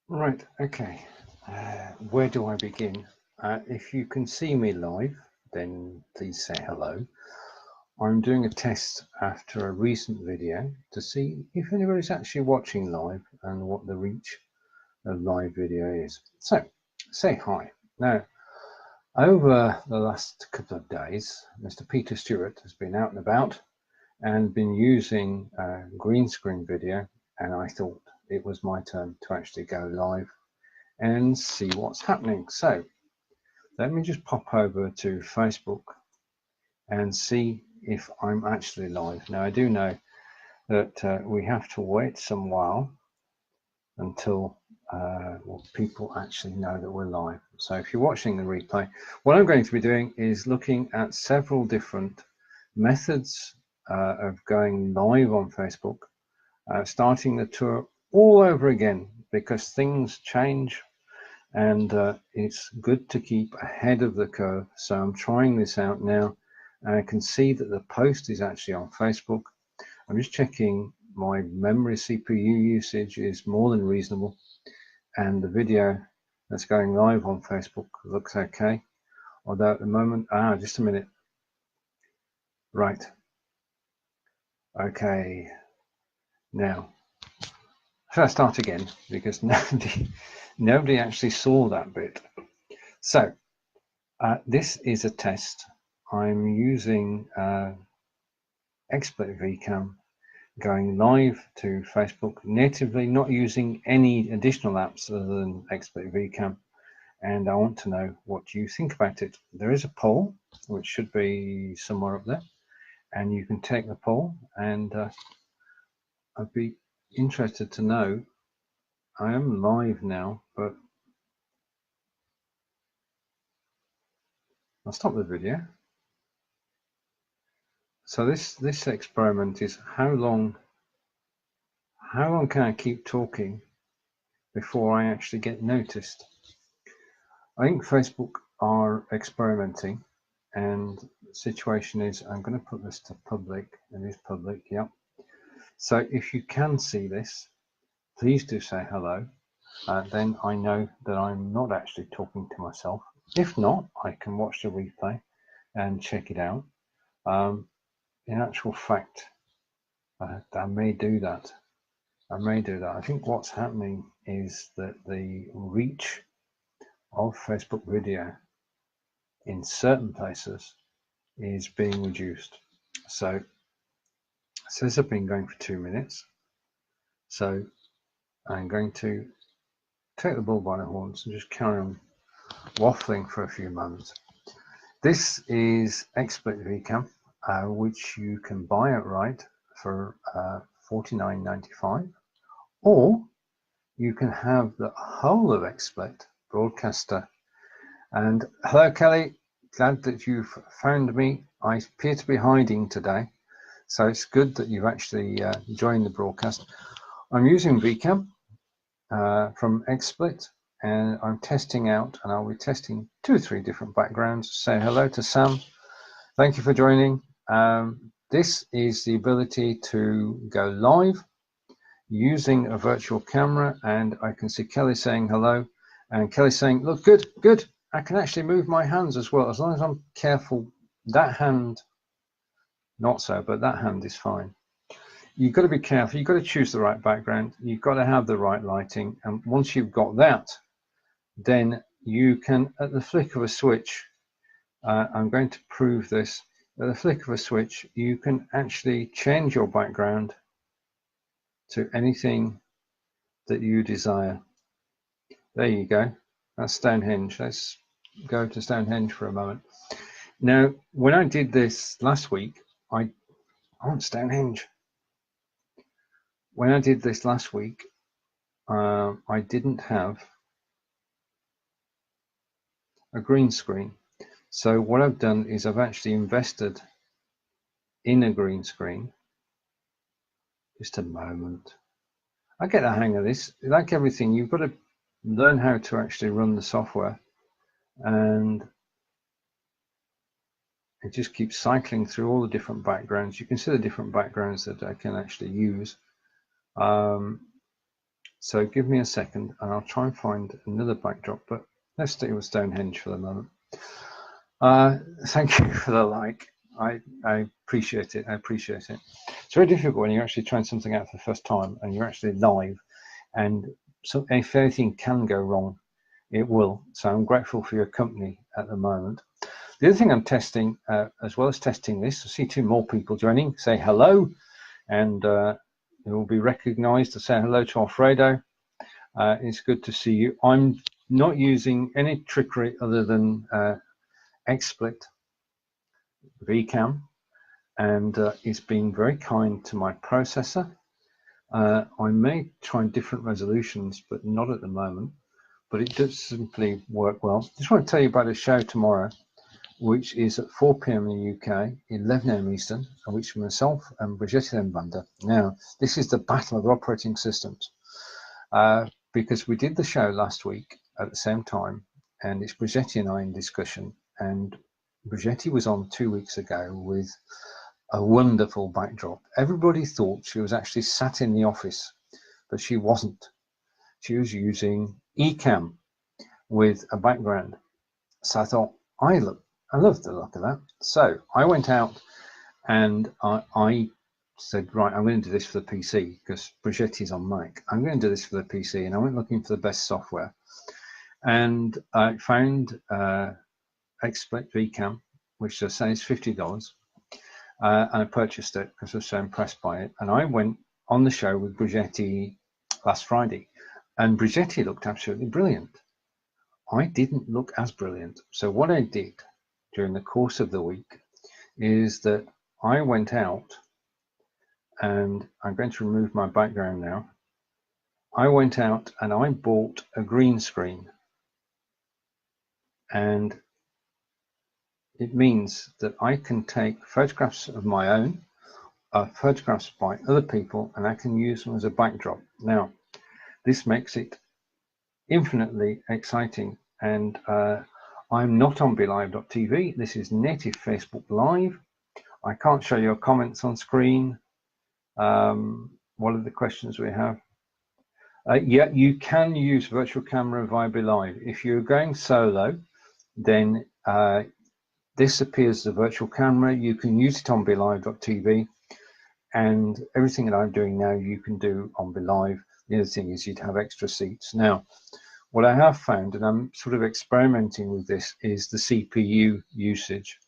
Right, okay. Where do I begin? If you can see me live, then please say hello. I'm doing a test after a recent video to see if anybody's actually watching live and what the reach of live video is. So, say hi. Now, over the last couple of days, Mr. Peter Stewart has been out and about and been using green screen video, and I thought it was my turn to actually go live and see what's happening. So let me just pop over to Facebook and see if I'm actually live. Now I do know that we have to wait some while until people actually know that we're live. So if you're watching the replay, what I'm going to be doing is looking at several different methods of going live on Facebook, starting the tour all over again because things change. And it's good to keep ahead of the curve. So I'm trying this out now, and I can see that the post is actually on Facebook. I'm just checking my memory CPU usage is more than reasonable, and the video that's going live on Facebook looks okay. Although at the moment, just a minute. Right. Okay. Now, should I start again? Because nobody actually saw that bit. So this is a test. I'm using Xsplit Vcam going live to Facebook natively, not using any additional apps other than Xsplit Vcam. And I want to know what you think about it. There is a poll, which should be somewhere up there, and you can take the poll. And I'd be interested to know. I am live now, but I'll stop the video. So this experiment is how long can I keep talking before I actually get noticed? I think Facebook are experimenting, and the situation is I'm going to put this to public. It is public, yeah. So if you can see this, please do say hello. Then I know that I'm not actually talking to myself. If not, I can watch the replay and check it out. In actual fact, I may do that. I think what's happening is that the reach of Facebook video in certain places is being reduced. So it says I've been going for 2 minutes. So I'm going to take the bull by the horns and just carry on waffling for a few moments. This is Xsplit Vcam, which you can buy outright for $49.95, or you can have the whole of Xsplit Broadcaster. And hello, Kelly. Glad that you've found me. I appear to be hiding today, so it's good that you've actually joined the broadcast. I'm using Vcam from Xsplit, and I'm testing out, and I'll be testing 2 or 3 different backgrounds. Say hello to Sam. Thank you for joining. This is the ability to go live using a virtual camera, and I can see Kelly saying hello, and Kelly saying, look, good, good. I can actually move my hands as well, as long as I'm careful. That hand, not so, but that hand is fine. You've got to be careful. You've got to choose the right background. You've got to have the right lighting. And once you've got that, then you can, at the flick of a switch, I'm going to prove this. At the flick of a switch, you can actually change your background to anything that you desire. There you go. That's Stonehenge. Let's go to Stonehenge for a moment. Now, when I did this last week, I want Stonehenge. When I did this last week, I didn't have a green screen. So what I've done is I've actually invested in a green screen. Just a moment. I get the hang of this. Like everything, you've got to learn how to actually run the software, and it just keeps cycling through all the different backgrounds. You can see the different backgrounds that I can actually use. So give me a second and I'll try and find another backdrop, but let's stick with Stonehenge for the moment. Thank you for the like. I appreciate it. I appreciate it. It's very difficult when you're actually trying something out for the first time and you're actually live, and so if anything can go wrong, it will. So I'm grateful for your company at the moment. The other thing I'm testing, as well as testing this, I see 2 more people joining. Say hello, and you will be recognized to say hello to Alfredo. It's good to see you. I'm not using any trickery other than Xsplit Vcam, and it's been very kind to my processor. I may try different resolutions, but not at the moment. But it does simply work well. Just want to tell you about a show tomorrow, which is at 4 p.m. in the UK, 11 a.m. Eastern, and which myself and Brigitte Lembanda. Now, this is the battle of operating systems, because we did the show last week at the same time, and it's Brigitte and I in discussion, and Brigitte was on 2 weeks ago with a wonderful backdrop. Everybody thought she was actually sat in the office, but she wasn't. She was using Ecamm with a background. So I thought, I love the look of that. So I went out and I said, right, I'm going to do this for the PC because Brigitte's on Mac. I'm going to do this for the PC, and I went looking for the best software, and I found Xsplit Vcam, which I say is $50, and I purchased it because I was so impressed by it. And I went on the show with Brigitte last Friday, and Brigitte looked absolutely brilliant. I didn't look as brilliant. So what I did during the course of the week is that I went out, and I'm going to remove my background now. I went out and I bought a green screen, and it means that I can take photographs of my own, photographs by other people, and I can use them as a backdrop. Now, this makes it infinitely exciting, and I'm not on Be.Live.tv. This is native Facebook Live. I can't show your comments on screen. What are the questions we have? Yeah, you can use virtual camera via Be.Live. If you're going solo, then this appears as a virtual camera. You can use it on Be.Live.tv, and everything that I'm doing now you can do on Be.Live. The other thing is you'd have extra seats. Now, what I have found, and I'm sort of experimenting with this, is the CPU usage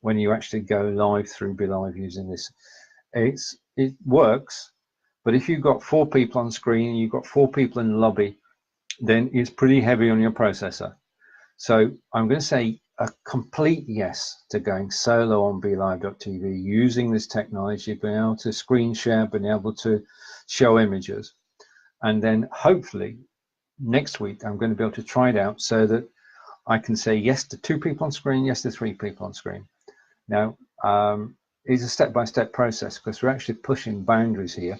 when you actually go live through Be.Live using this. It works, but if you've got 4 people on screen and you've got 4 people in the lobby, then it's pretty heavy on your processor. So I'm going to say a complete yes to going solo on Be.Live.tv, using this technology, being able to screen share, being able to show images. And then hopefully next week I'm going to be able to try it out so that I can say yes to 2 people on screen, yes to 3 people on screen. Now, it's a step-by-step process because we're actually pushing boundaries here.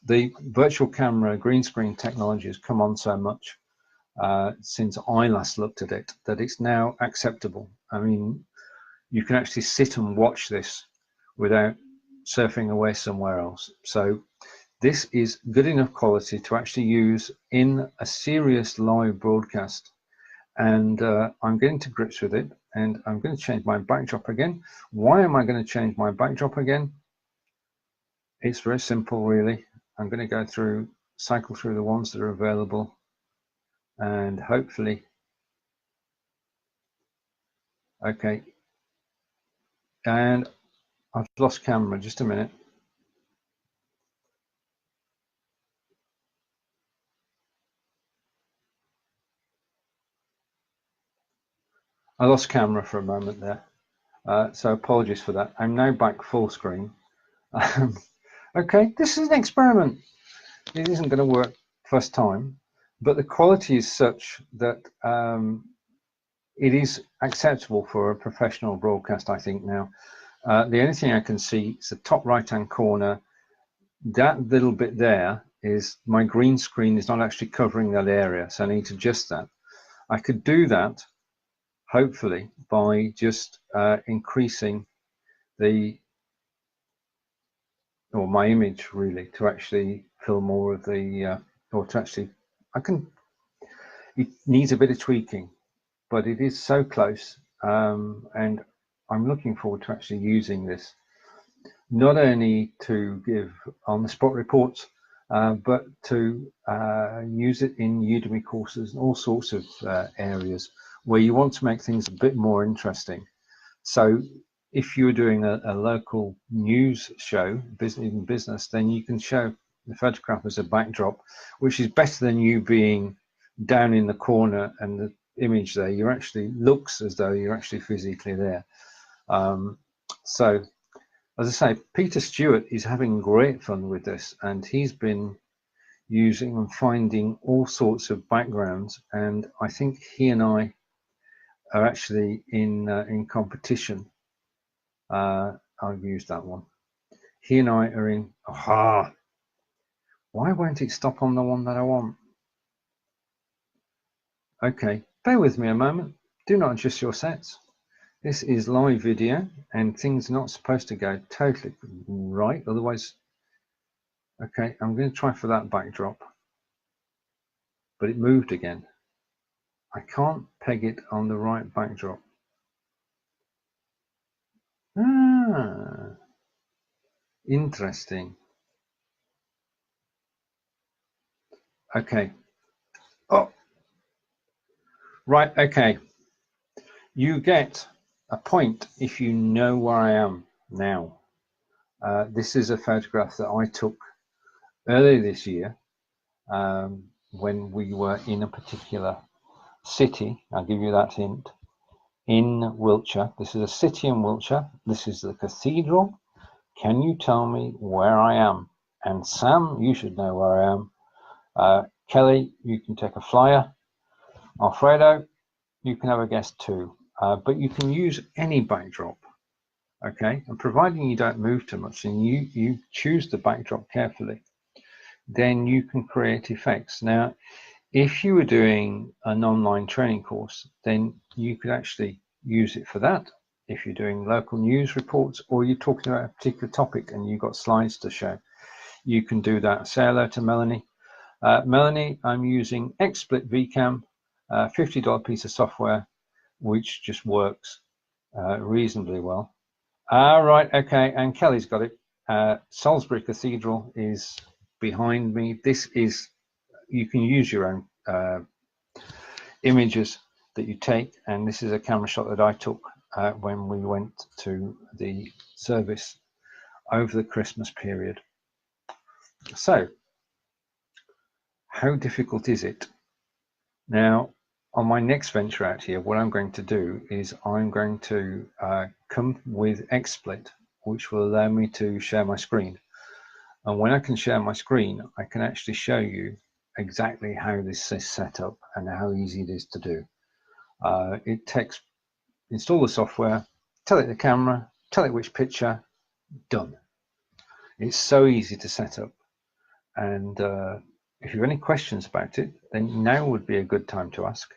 The virtual camera green screen technology has come on so much since I last looked at it that it's now acceptable. I mean, you can actually sit and watch this without surfing away somewhere else. So this is good enough quality to actually use in a serious live broadcast. And I'm getting to grips with it, and I'm going to change my backdrop again. Why am I going to change my backdrop again? It's very simple, really. I'm going to go through, cycle through the ones that are available, and hopefully, okay. And I've lost camera, just a minute. I lost camera for a moment there. So apologies for that. I'm now back full screen. Okay, this is an experiment. It isn't going to work first time, but the quality is such that it is acceptable for a professional broadcast, I think now. The only thing I can see is the top right-hand corner. That little bit there is my green screen is not actually covering that area, so I need to adjust that. I could do that hopefully by just increasing my image really to actually fill more of the or to actually, it needs a bit of tweaking, but it is so close, and I'm looking forward to actually using this, not only to give on-the-spot reports, but to use it in Udemy courses and all sorts of areas where you want to make things a bit more interesting. So if you're doing a local news show, business, then you can show the photograph as a backdrop, which is better than you being down in the corner and the image there. You actually looks as though you're actually physically there. So as I say, Peter Stewart is having great fun with this, and he's been using and finding all sorts of backgrounds, and I think he and I are actually in competition. I've used that one. He and I are in. Aha! Why won't it stop on the one that I want? Okay, bear with me a moment. Do not adjust your sets. This is live video, and things are not supposed to go totally right. Otherwise, okay, I'm going to try for that backdrop, but it moved again. I can't peg it on the right backdrop. Ah, interesting. Okay. Oh, right. Okay. You get a point if you know where I am now. This is a photograph that I took earlier this year when we were in a particular city. I'll give you that hint. In Wiltshire. This is a city in Wiltshire. This is the cathedral. Can you tell me where I am? And Sam, you should know where I am. Kelly, you can take a flyer. Alfredo, you can have a guess too. But you can use any backdrop, okay? And providing you don't move too much and you choose the backdrop carefully, then you can create effects. Now, if you were doing an online training course, then you could actually use it for that. If you're doing local news reports or you're talking about a particular topic and you've got slides to show, you can do that. Say hello to Melanie. Melanie, I'm using Xsplit Vcam, $50 piece of software, which just works reasonably well. Right, okay, and Kelly's got it. Salisbury Cathedral is behind me. This is, you can use your own images that you take, and this is a camera shot that I took when we went to the service over the Christmas period. So, how difficult is it? Now, on my next venture out here, what I'm going to do is I'm going to come with XSplit, which will allow me to share my screen. And when I can share my screen, I can actually show you exactly how this is set up and how easy it is to do. It takes, install the software, tell it the camera, tell it which picture, done. It's so easy to set up. And if you have any questions about it, then now would be a good time to ask.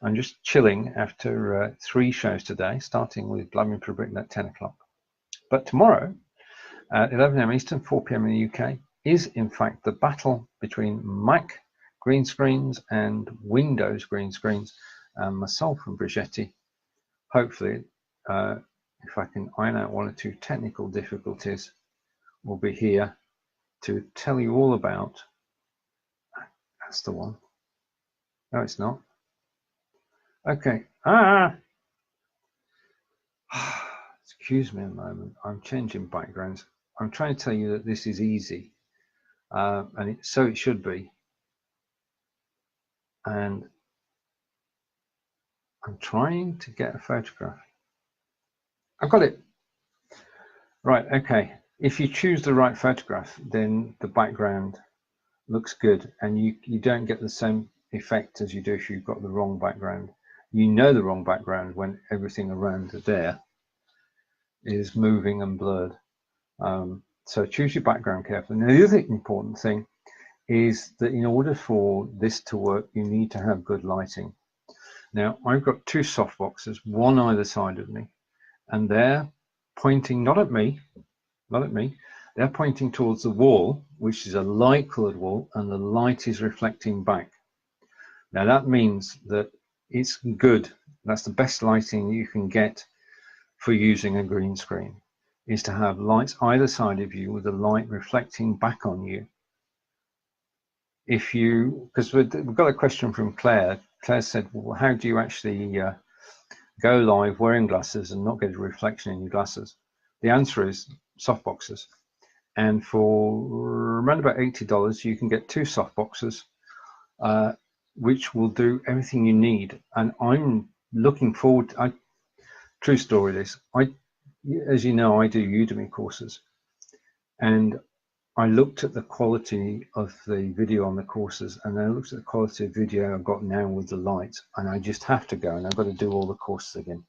I'm just chilling after 3 shows today, starting with Blabbing for Britain at 10 o'clock. But tomorrow, at 11 AM Eastern, 4 PM in the UK, is in fact the battle between Mac green screens and Windows green screens, and myself and Brigetti. Hopefully, if I can iron out 1 or 2 technical difficulties, we'll be here to tell you all about. That's the one. No, it's not. Okay. Excuse me a moment. I'm changing backgrounds. I'm trying to tell you that this is easy, and so it should be. And I'm trying to get a photograph. I've got it. Right. Okay. If you choose the right photograph, then the background looks good, and you don't get the same effect as you do if you've got the wrong background. You know the wrong background when everything around there is moving and blurred. So choose your background carefully. Now, the other important thing is that in order for this to work, you need to have good lighting. Now, I've got 2 softboxes, one either side of me, and they're pointing not at me, They're pointing towards the wall, which is a light colored wall, and the light is reflecting back. Now that means that it's good. That's the best lighting you can get for using a green screen, is to have lights either side of you with the light reflecting back on you. If you, because we've got a question from Claire. Claire said, well, how do you actually go live wearing glasses and not get a reflection in your glasses? The answer is softboxes. And for around about $80, you can get 2 softboxes, which will do everything you need. And I'm looking forward, true story this, as you know, I do Udemy courses, and I looked at the quality of the video on the courses, and I looked at the quality of video I've got now with the lights, and I just have to go, and I've got to do all the courses again.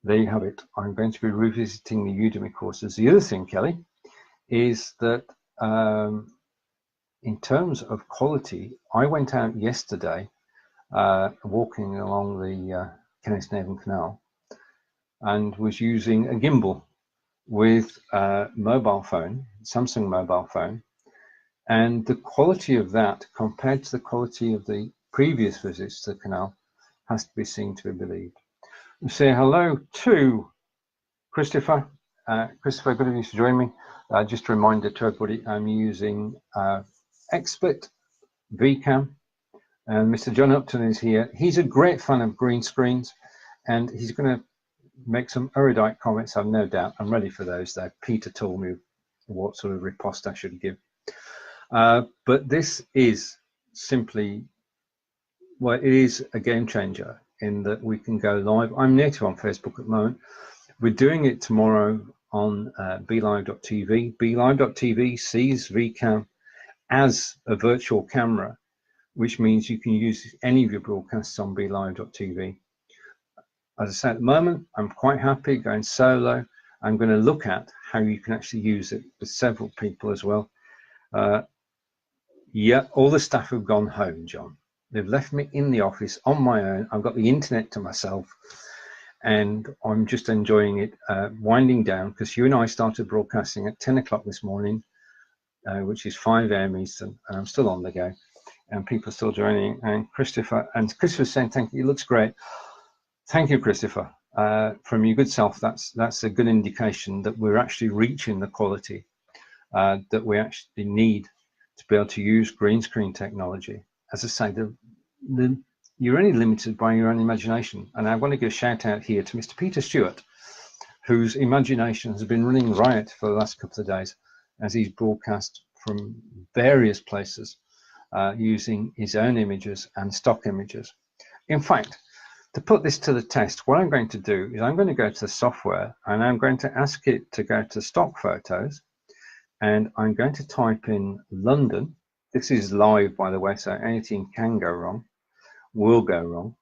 There you have it. I'm going to be revisiting the Udemy courses. The other thing, Kelly, is that in terms of quality, I went out yesterday walking along the Kenneth Navan Canal and was using a gimbal with a mobile phone, Samsung mobile phone, and the quality of that compared to the quality of the previous visits to the canal has to be seen to be believed. We say hello to Christopher. Christopher, good of you to join me. Just a reminder to everybody, I'm using Xsplit Vcam, and Mr. John Upton is here. He's a great fan of green screens, and he's going to make some erudite comments, I've no doubt. I'm ready for those though. Peter told me what sort of riposte I should give. But this is simply, well, it is a game changer in that we can go live. I'm native on Facebook at the moment. We're doing it tomorrow on Be.Live.tv. Be.Live.tv sees Vcam as a virtual camera, which means you can use any of your broadcasts on Be.Live.tv. As I say, at the moment, I'm quite happy going solo. I'm going to look at how you can actually use it with several people as well. Yeah, all the staff have gone home, John. They've left me in the office on my own. I've got the internet to myself, and I'm just enjoying it, winding down, because you and I started broadcasting at 10 o'clock this morning, which is 5 a.m. Eastern, and I'm still on the go, and people are still joining. And Christopher's saying, thank you, it looks great. Thank you, Christopher. From your good self, that's a good indication that we're actually reaching the quality that we actually need to be able to use green screen technology. As I say, you're only limited by your own imagination. And I want to give a shout out here to Mr. Peter Stewart, whose imagination has been running riot for the last couple of days as he's broadcast from various places using his own images and stock images. In fact, to put this to the test, what I'm going to do is I'm going to go to the software and I'm going to ask it to go to stock photos, and I'm going to type in London. This is live, by the way, so anything can go wrong, will go wrong.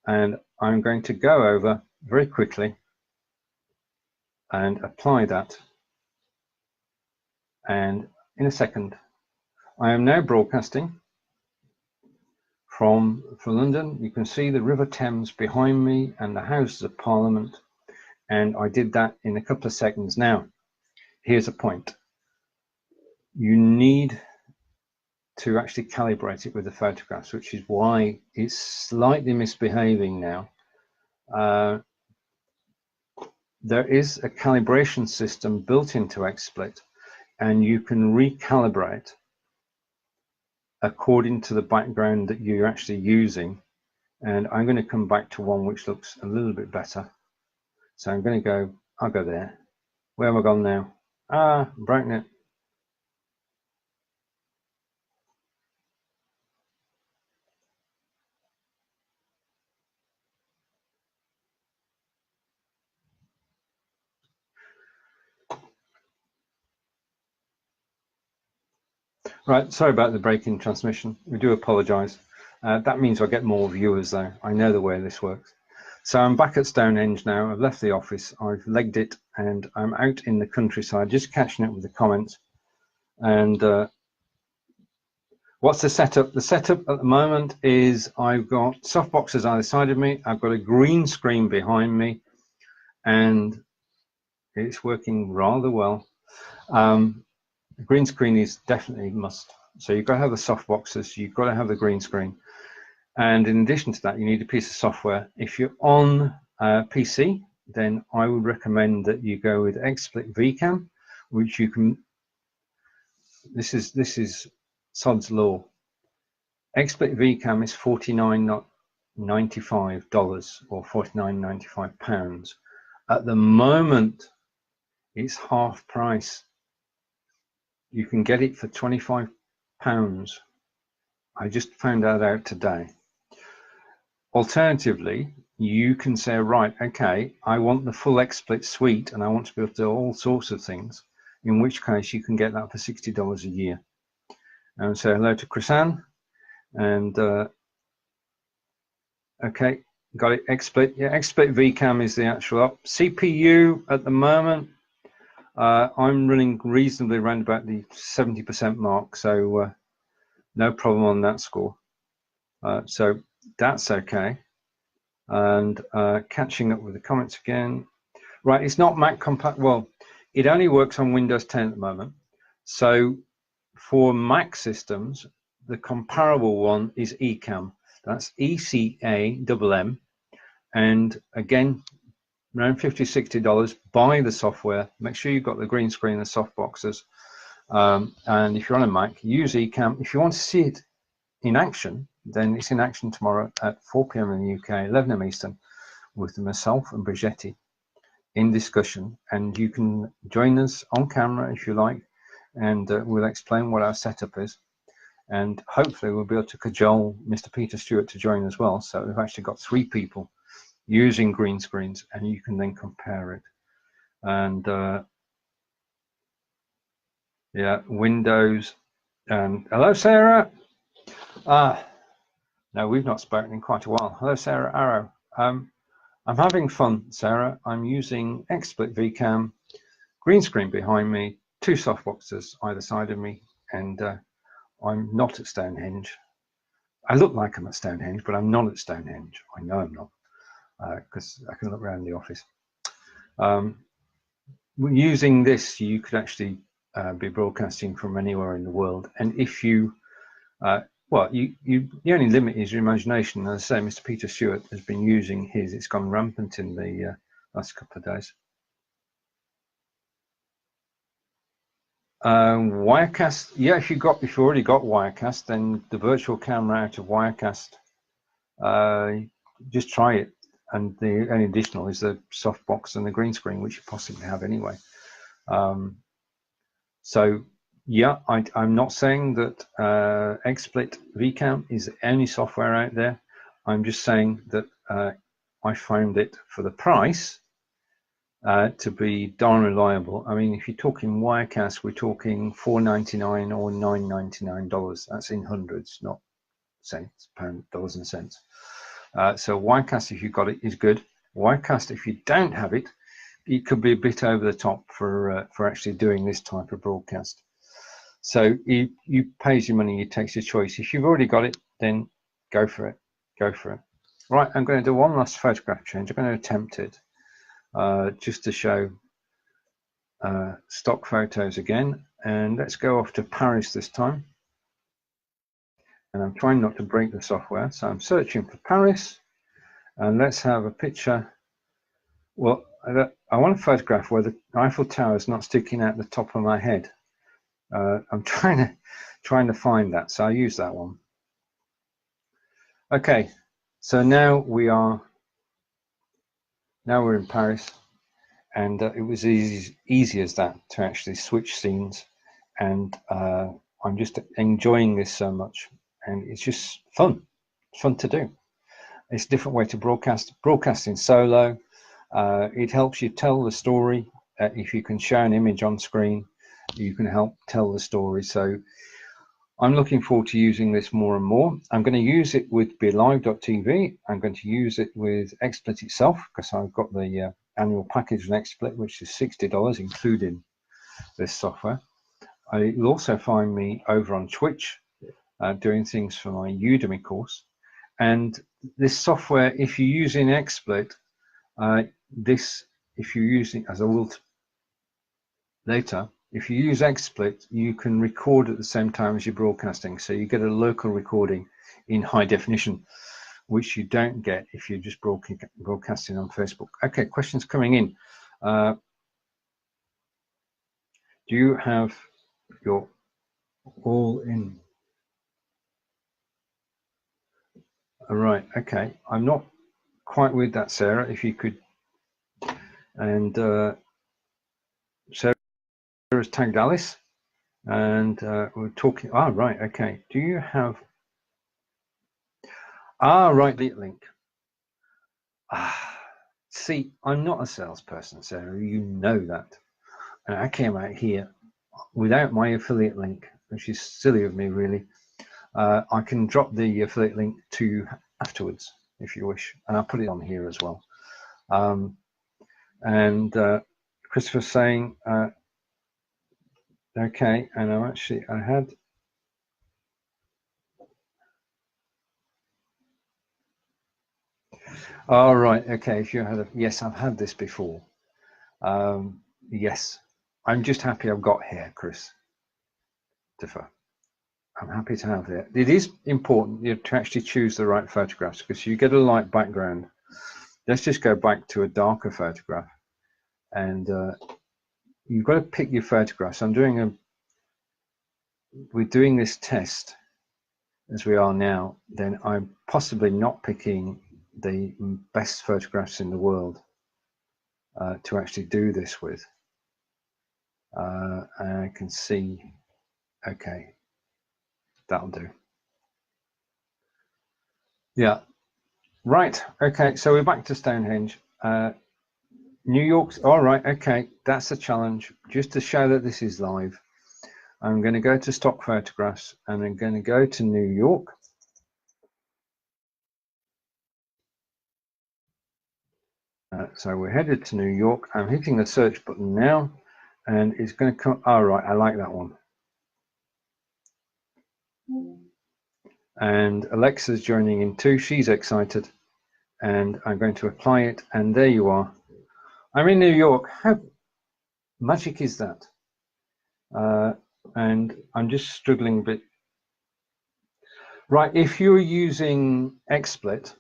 And I'm going to go over very quickly and apply that. And in a second, I am now broadcasting from London. You can see the River Thames behind me and the Houses of Parliament. And I did that in a couple of seconds. Now, here's a point. You need to actually calibrate it with the photographs, which is why it's slightly misbehaving now. There is a calibration system built into XSplit, and you can recalibrate according to the background that you're actually using. And I'm going to come back to one which looks a little bit better. So I'm going to go, I'll go there. Where have I gone now? Brighten it. Right, sorry about the break in transmission. We do apologise. That means I get more viewers though. I know the way this works. So I'm back at Stonehenge now. I've left the office, I've legged it, and I'm out in the countryside, just catching up with the comments. And what's the setup? The setup at the moment is I've got softboxes either side of me. I've got a green screen behind me, and it's working rather well. The green screen is definitely a must. So you've got to have the softboxes, you've got to have the green screen. And in addition to that, you need a piece of software. If you're on PC, then I would recommend that you go with Xsplit Vcam, which you can, this is Sod's Law. Xsplit Vcam is $49.95 or £49.95. At the moment, it's half price. You can get it for £25. I just found that out today. Alternatively, you can say, right, okay, I want the full Xsplit suite and I want to be able to do all sorts of things, in which case you can get that for $60 a year. And say hello to Chris-Anne. And okay, got it, Xsplit. Yeah, Xsplit Vcam is the actual up. CPU at the moment, I'm running reasonably around about the 70% mark, so no problem on that score. So that's okay. And catching up with the comments again. Right, it's not Mac compatible. Well, it only works on Windows 10 at the moment. So for Mac systems, the comparable one is Ecamm. That's ECAMM. And again, around $50, $60. Buy the software. Make sure you've got the green screen and softboxes. And if you're on a Mac, use Ecamm. If you want to see it in action, then it's in action tomorrow at 4 p.m. in the UK, 11 a.m. Eastern, with myself and Brigitte in discussion. And you can join us on camera if you like, and we'll explain what our setup is. And hopefully we'll be able to cajole Mr. Peter Stewart to join as well. So we've actually got 3 people using green screens, and you can then compare it. And yeah, Windows. Hello, Sarah. No, we've not spoken in quite a while. Hello, Sarah Arrow. I'm having fun, Sarah. I'm using Xsplit Vcam, green screen behind me, 2 softboxes either side of me, and I'm not at Stonehenge. I look like I'm at Stonehenge, but I'm not at Stonehenge. I know I'm not, because I can look around the office. Using this, you could actually be broadcasting from anywhere in the world. And if you, well, the only limit is your imagination. As I say, Mr. Peter Stewart has been using his. It's gone rampant in the last couple of days. Wirecast, yeah, if you've already got Wirecast, then the virtual camera out of Wirecast, just try it. And the only additional is the softbox and the green screen, which you possibly have anyway. So yeah, I'm not saying that Xsplit Vcam is the only software out there. I'm just saying that I found it for the price to be darn reliable. I mean, if you're talking Wirecast, we're talking $4.99 or $9.99. That's in hundreds, not cents, pounds, dollars and cents. So Wirecast, if you've got it, is good. Wirecast, if you don't have it, it could be a bit over the top for actually doing this type of broadcast. So you pays your money, you takes your choice. If you've already got it, then go for it. Go for it. Right, I'm going to do one last photograph change. I'm going to attempt it just to show stock photos again. And let's go off to Paris this time. And I'm trying not to break the software. So I'm searching for Paris. And let's have a picture. Well, I want to photograph where the Eiffel Tower is not sticking out the top of my head. I'm trying to find that, so I'll use that one. Okay, so now we're in Paris, and it was easy as that to actually switch scenes, and I'm just enjoying this so much, and it's just fun to do. It's a different way to broadcasting solo. It helps you tell the story. If you can show an image on screen, you can help tell the story. So I'm looking forward to using this more and more. I'm going to use it with Be.Live.tv. I'm going to use it with Xsplit itself, because I've got the annual package with Xsplit, which is $60, including this software. You'll also find me over on Twitch doing things for my Udemy course. And this software, if you're using Xsplit, if you're using, as I will later, if you use Xsplit, you can record at the same time as you're broadcasting. So you get a local recording in high definition, which you don't get if you're just broadcasting on Facebook. Okay, questions coming in. Do you have your all in? All right, okay. I'm not quite with that, Sarah. If you could, and Sarah's tagged Alice, and we're talking. Ah, right, okay. Do you have? Ah, right, the link. See, I'm not a salesperson, Sarah. You know that, and I came out here without my affiliate link, which is silly of me, really. I can drop the affiliate link to you afterwards if you wish, and I'll put it on here as well. And Christopher's saying, okay, and I had. Oh, right, okay, if you had yes, I've had this before. Yes, I'm just happy I've got here, Christopher. I'm happy to have it. It is important to actually choose the right photographs because you get a light background. Let's just go back to a darker photograph, and you've got to pick your photographs. We're doing this test as we are now. Then I'm possibly not picking the best photographs in the world to actually do this with. And I can see, okay, that'll do. Yeah, right. Okay, so we're back to Stonehenge. New York's all right. Okay, that's a challenge. Just to show that this is live, I'm going to go to stock photographs and I'm going to go to New York. So we're headed to New York. I'm hitting the search button now, and it's going to come. All right, I like that one. And Alexa's joining in too. She's excited, and I'm going to apply it. And there you are. I'm in New York. How magic is that? And I'm just struggling a bit. Right, if you're using Xsplit,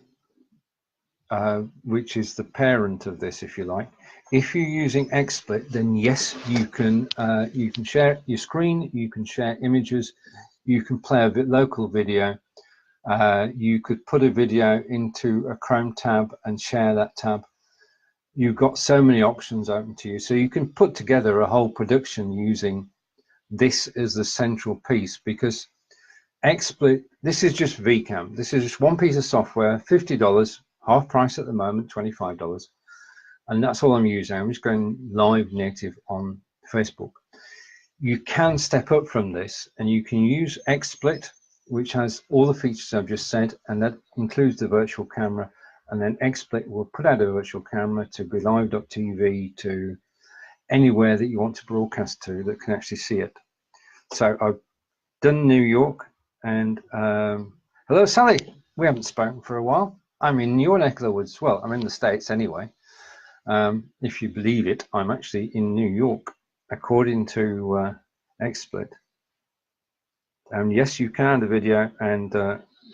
which is the parent of this, if you like, if you're using Xsplit, then yes, you can share your screen, you can share images, you can play a local video, you could put a video into a Chrome tab and share that tab. You've got so many options open to you, so you can put together a whole production using this as the central piece, because Xsplit, this is just Vcam. This is just one piece of software, $50, half price at the moment, $25. And that's all I'm using. I'm just going live native on Facebook. You can step up from this and you can use Xsplit, which has all the features I've just said, and that includes the virtual camera. And then Xsplit will put out a virtual camera to Be.Live.tv, to anywhere that you want to broadcast to that can actually see it. So I've done New York, and hello, Sally. We haven't spoken for a while. I'm in your neck of the woods. Well, I'm in the States anyway. If you believe it, I'm actually in New York, according to Xsplit. Yes, you can add a video, and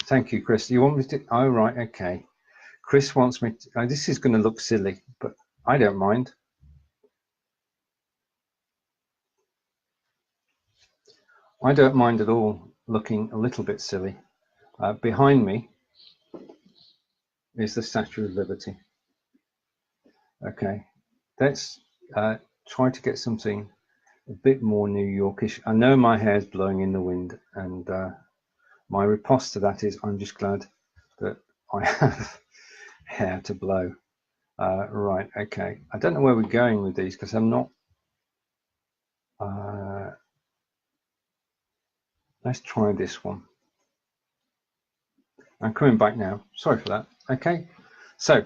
thank you, Chris. You want me to? Oh, right, okay. Chris wants me to. This is going to look silly, but I don't mind. I don't mind at all looking a little bit silly. Behind me is the Statue of Liberty. Okay, let's try to get something a bit more New Yorkish. I know my hair's blowing in the wind, and my riposte to that is I'm just glad that I have hair to blow. Right, okay. I don't know where we're going with these because I'm not. Let's try this one. I'm coming back now. Sorry for that. Okay, so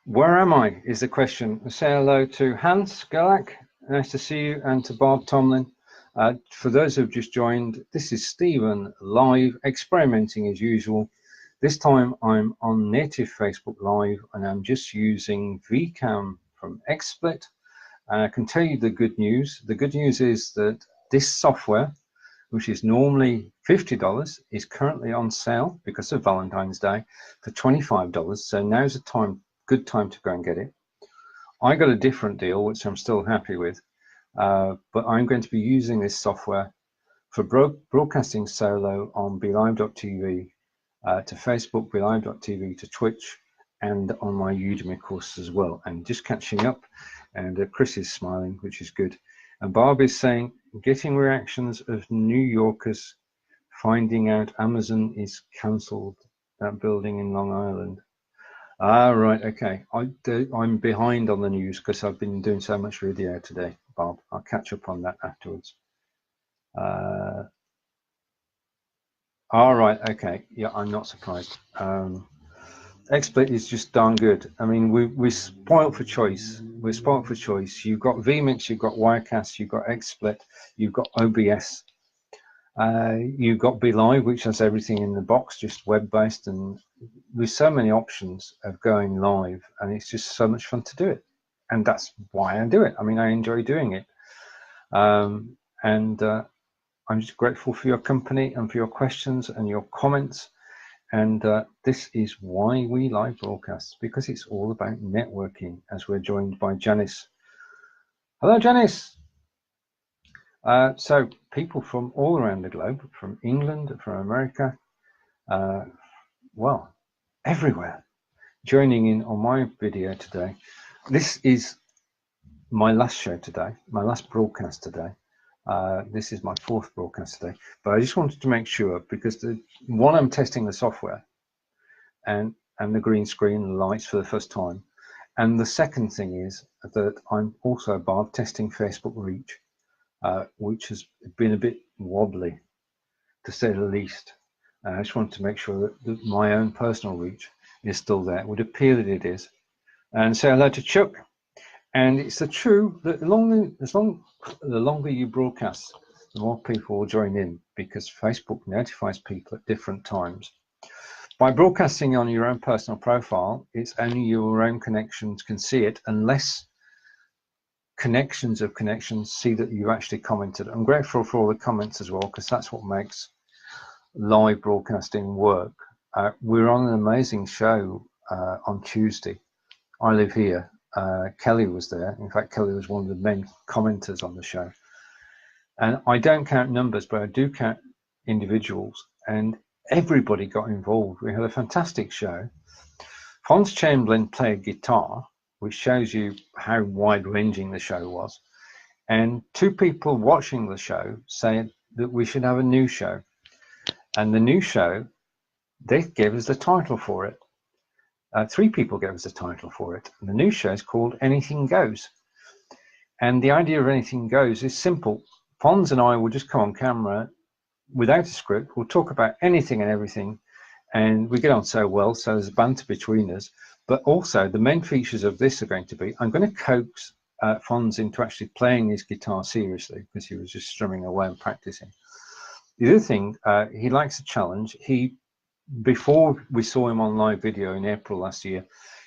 where am I is the question. Say hello to Hans Galak. Nice to see you, and to Bob Tomlin. For those who've just joined, this is Stephen live, experimenting as usual. This time I'm on native Facebook Live, and I'm just using Vcam from Xsplit, And I can tell you the good news. The good news is that this software, which is normally $50, is currently on sale because of Valentine's Day for $25. So now's a good time to go and get it. I got a different deal, which I'm still happy with, but I'm going to be using this software for broadcasting solo on Be.Live.tv to Facebook, Be.Live.tv to Twitch, and on my Udemy course as well. And just catching up, and Chris is smiling, which is good. And Barb is saying, getting reactions of New Yorkers finding out Amazon is cancelled that building in Long Island. Ah, right, okay. I'm behind on the news because I've been doing so much video today, Bob. I'll catch up on that afterwards. All right, okay. Yeah, I'm not surprised. Xsplit is just darn good. I mean, we're spoiled for choice. We're spoiled for choice. You've got vMix, you've got Wirecast, you've got Xsplit, you've got OBS. You've got Be.Live, which has everything in the box, just web-based, and with so many options of going live, and it's just so much fun to do it. And that's why I do it. I mean, I enjoy doing it. I'm just grateful for your company and for your questions and your comments. And this is why we live broadcast, because it's all about networking, as we're joined by Janice. Hello, Janice. So people from all around the globe, from England, from America, well, everywhere, joining in on my video today. This is my last show today, my last broadcast today. This is my fourth broadcast today, but I just wanted to make sure, because one, I'm testing the software and the green screen and lights for the first time. And the second thing is that I'm also, Bob, testing Facebook reach. Which has been a bit wobbly, to say the least. I just wanted to make sure that my own personal reach is still there. It would appear that it is. And say hello to Chuck. And it's true that the longer you broadcast, the more people will join in, because Facebook notifies people at different times. By broadcasting on your own personal profile, it's only your own connections can see it, unless connections of connections see that you actually commented. I'm grateful for all the comments as well, because that's what makes live broadcasting work. We're on an amazing show on Tuesday. I live here. Kelly was there. In fact, Kelly was one of the main commenters on the show. And I don't count numbers, but I do count individuals, and everybody got involved. We had a fantastic show. Fons Chamberlain played guitar, which shows you how wide-ranging the show was. And two people watching the show said that we should have a new show. And the new show, they gave us the title for it. Three people gave us the title for it. And the new show is called Anything Goes. And the idea of Anything Goes is simple. Fons and I will just come on camera without a script. We'll talk about anything and everything. And we get on so well, so there's banter between us. But also, the main features of this are going to be, I'm going to coax Fons into actually playing his guitar seriously, because he was just strumming away and practicing. The other thing, he likes a challenge. Before we saw him on live video in April last year,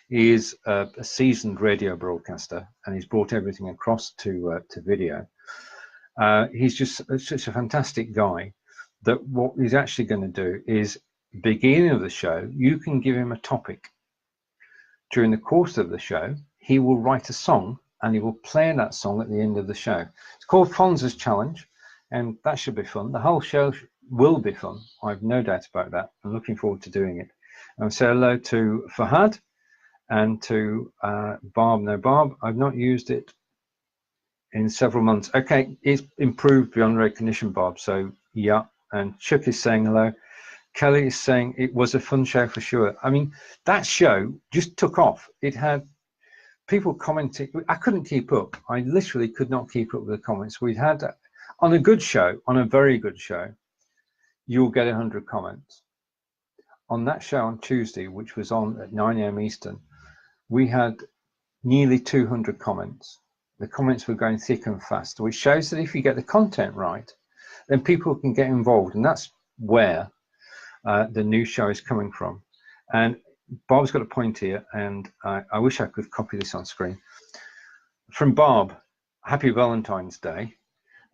he is a seasoned radio broadcaster, and he's brought everything across to video. He's just such a fantastic guy that what he's actually going to do is, beginning of the show, you can give him a topic. During the course of the show, he will write a song, and he will play that song at the end of the show. It's called Fonz's Challenge, and that should be fun. The whole show will be fun. I've no doubt about that. I'm looking forward to doing it. And say hello to Fahad and to Barb. No, Barb, I've not used it in several months. Okay, it's improved beyond recognition, Barb. So yeah, and Chuck is saying hello. Kelly is saying it was a fun show for sure. I mean, that show just took off. It had people commenting. I couldn't keep up. I literally could not keep up with the comments. We'd had, on a good show, on a very good show, you'll get 100 comments. On that show on Tuesday, which was on at 9 AM Eastern, we had nearly 200 comments. The comments were going thick and fast, which shows that if you get the content right, then people can get involved. And that's where the new show is coming from. And Bob's got a point here, and I wish I could copy this on screen. From Bob, happy Valentine's Day,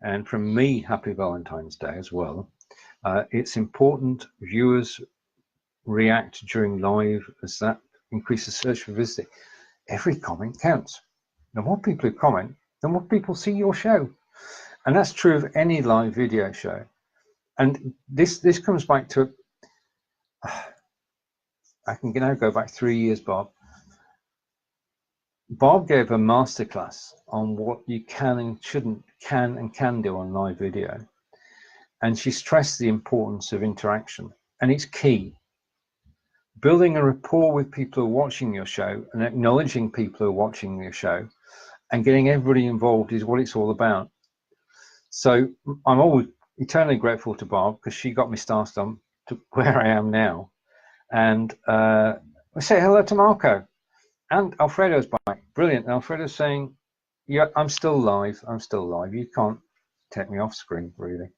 and from me, happy Valentine's Day as well. It's important viewers react during live, as that increases search for visiting. Every comment counts. The more people who comment, the more people see your show. And that's true of any live video show. And this comes back to, I can now go back 3 years, Bob. Bob gave a masterclass on what you can and can do on live video. And she stressed the importance of interaction. And it's key. Building a rapport with people who are watching your show and acknowledging people who are watching your show and getting everybody involved is what it's all about. So I'm always eternally grateful to Bob because she got me started on to where I am now. And I say hello to Marco. And Alfredo's back. Brilliant. Alfredo's saying, yeah, I'm still live. I'm still live. You can't take me off screen, really.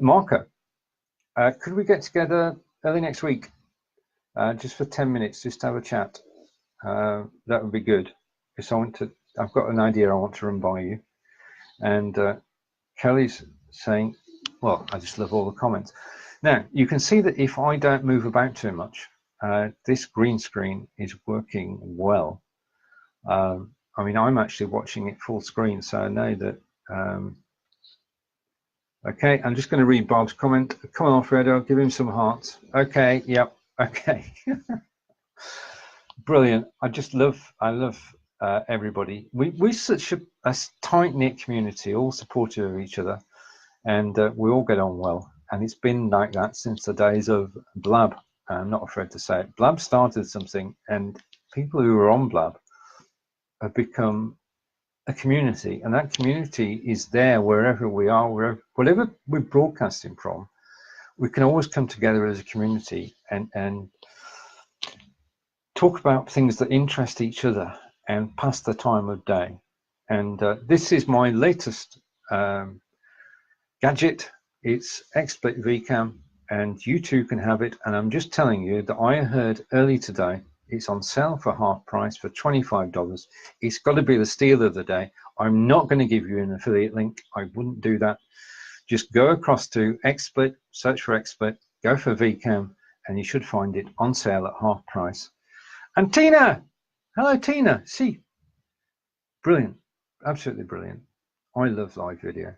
Marco, could we get together early next week? Just for 10 minutes, just to have a chat. That would be good. Because I've got an idea I want to run by you. And Kelly's saying, well, I just love all the comments. Now, you can see that if I don't move about too much, this green screen is working well. I mean, I'm actually watching it full screen, so I know that. Okay, I'm just going to read Bob's comment. Come on, Alfredo, give him some hearts. Okay, yep, okay. Brilliant. I love everybody. We're such a tight-knit community, all supportive of each other, and we all get on well. And it's been like that since the days of Blab. I'm not afraid to say it. Blab started something, and people who are on Blab have become a community, and that community is there wherever we are, whatever we're broadcasting from. We can always come together as a community and talk about things that interest each other and pass the time of day. And this is my latest gadget. It's Xsplit Vcam, and you too can have it. And I'm just telling you that I heard early today it's on sale for half price for $25. It's got to be the steal of the day. I'm not going to give you an affiliate link. I wouldn't do that. Just go across to Xsplit, search for Xsplit, go for Vcam, and you should find it on sale at half price. And Tina, hello Tina. See, brilliant, absolutely brilliant. I love live video.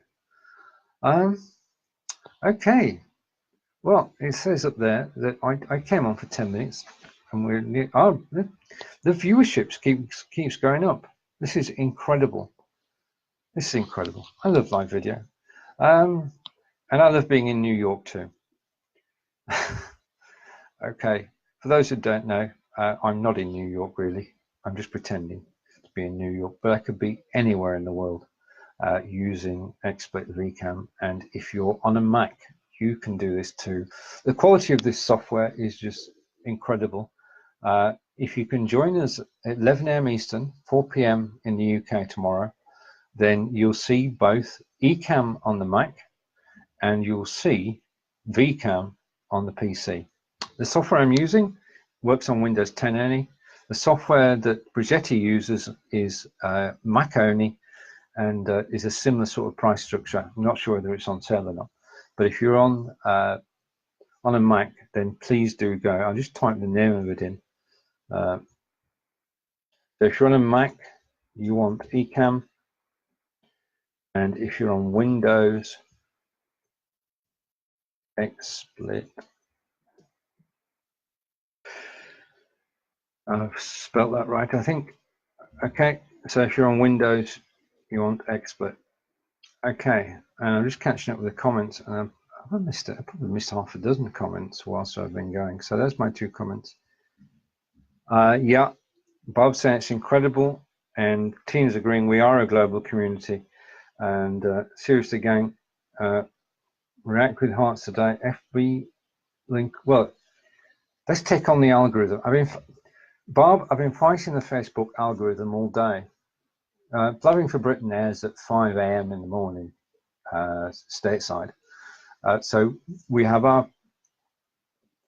Okay, well, it says up there that I came on for 10 minutes, and we're near, oh, the viewership keeps going up. This is incredible. This is incredible. I love live video, and I love being in New York too. Okay, for those who don't know, I'm not in New York really. I'm just pretending to be in New York, but I could be anywhere in the world using Xsplit Vcam. And if you're on a Mac, you can do this too. The quality of this software is just incredible. If you can join us at 11 AM Eastern, 4 PM in the UK tomorrow, then you'll see both Ecamm on the Mac and you'll see Vcam on the PC. The software I'm using works on Windows 10 only. The software that Brigetti uses is Mac only, and is a similar sort of price structure. I'm not sure whether it's on sale or not. But if you're on a Mac, then please do go. I'll just type the name of it in. So if you're on a Mac, you want Ecamm. And if you're on Windows, Xsplit. I've spelled that right, I think. Okay, so if you're on Windows, you want Xsplit. Okay, and I'm just catching up with the comments, and I missed it. I probably missed half a dozen comments whilst I've been going. So there's my 2 comments. Yeah, Bob saying it's incredible, and Tina's agreeing we are a global community. And seriously, gang, react with hearts today. FB link. Well, let's take on the algorithm. Bob, I've been fighting the Facebook algorithm all day. Blabbing for Britain airs at 5 AM in the morning, stateside. So we have our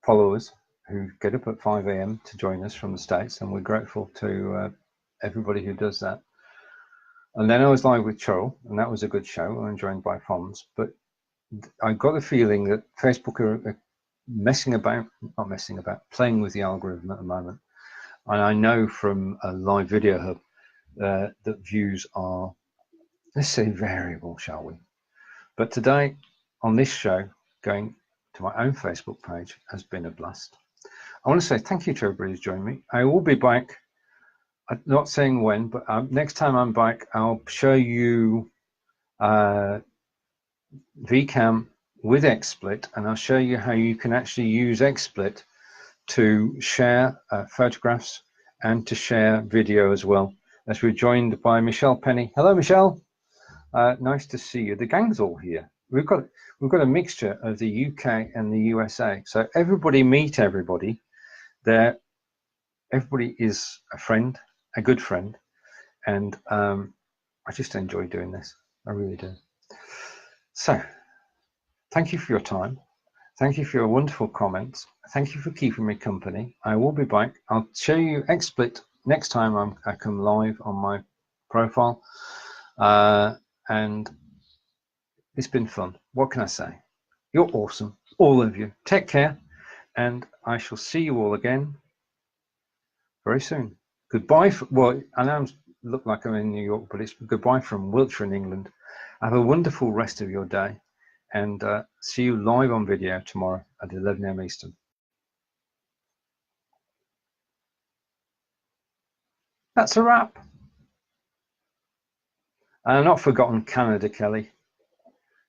followers who get up at 5 AM to join us from the States, and we're grateful to everybody who does that. And then I was live with Cheryl, and that was a good show. I'm joined by Fons, but I got the feeling that Facebook are playing with the algorithm at the moment. And I know from a live video hub that views are, let's say, variable, shall we? But today on this show, going to my own Facebook page has been a blast. I want to say thank you to everybody who's joined me. I will be back. I'm not saying when, but next time I'm back, I'll show you Vcam with Xsplit, and I'll show you how you can actually use Xsplit to share photographs and to share video as well. As we're joined by Michelle Penny. Hello, Michelle. Nice to see you. The gang's all here. We've got a mixture of the UK and the USA. So everybody meet everybody. There, everybody is a friend, a good friend, and I just enjoy doing this. I really do. So, thank you for your time. Thank you for your wonderful comments. Thank you for keeping me company. I will be back. I'll show you Xsplit next time I come live on my profile. And it's been fun. What can I say? You're awesome, all of you. Take care, and I shall see you all again very soon. Goodbye. Well, I know I look like I'm in New York, but it's goodbye from Wiltshire in England. Have a wonderful rest of your day, and see you live on video tomorrow at 11 AM Eastern. That's a wrap. And I've not forgotten Canada, Kelly.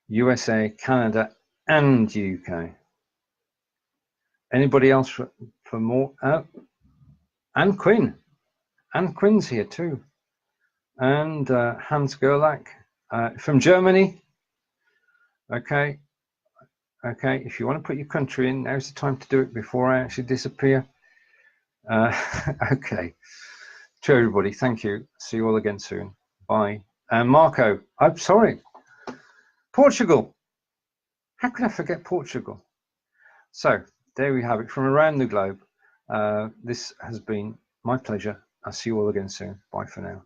USA, Canada, and UK. Anybody else for more? And Quinn. And Quinn's here too. And Hans Gerlach from Germany. Okay. Okay, if you want to put your country in, now's the time to do it before I actually disappear. Okay. To everybody, thank you. See you all again soon. Bye. And Marco, I'm sorry. Portugal. How could I forget Portugal? So there we have it from around the globe. This has been my pleasure. I'll see you all again soon. Bye for now.